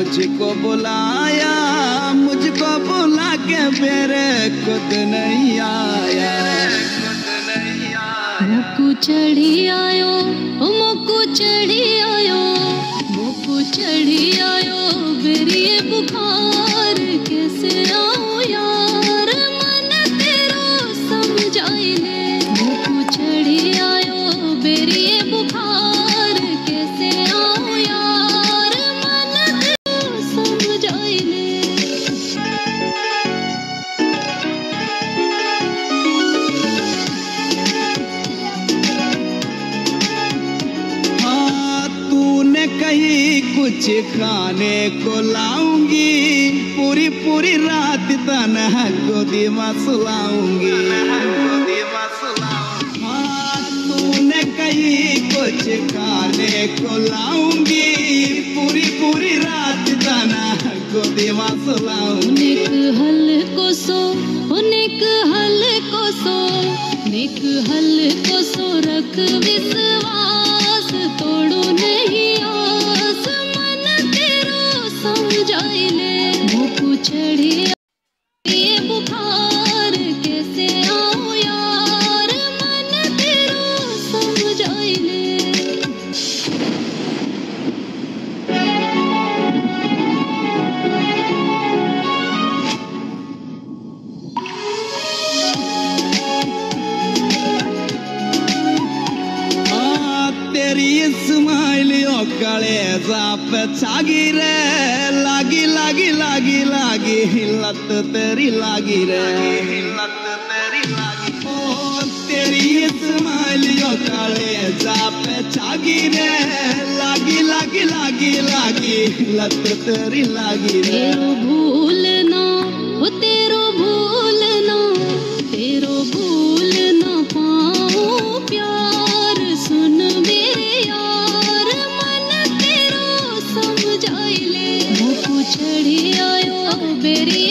मुझको बुलाया, मुझको बुला के मेरे खुद नहीं आया। मोकू चढ़ी आयो, मोकू चढ़ी आयो, मोकू चढ़ी आयो बेरी बुखार कैसे आओ यार मन तेरो समझाई ले। मोकू चढ़ी आयो बेरी बुखार कैसे आओ यार मन तेरो समझाई ले। कहीं कुछ खाने को लाऊंगी, पूरी पूरी रात तन्हा गोदी में सुलाऊंगी। हाँ तूने कहीं कुछ खाने को लाऊंगी, पूरी पूरी रात तन्हा गोदी में सुलाऊंगी। नेक हल को सो, नेक हल को सो, नेक हल को सो रख विश्वास तोड़ो नहीं समझाई ले। मोकू चढ़ी ये बुखार कैसे आओ यार मन तेरो समझाई ले। तेरी स्माइल कलेजा पे छागी रे, लागी लागी लागी लागी लत तेरी लागी रे, लत तेरी लागी। ओ तेरी स्माइल कलेजा पे छागी रे, लागी लागी लागी लागी लत तेरी लागी रे। तेरो भूलना हो, तेरो भूलना, तेरो भूलना पाऊं प्यार सुन मेरे यार मन तेरो समझाई ले। मोकू चढ़ी आयो बेरी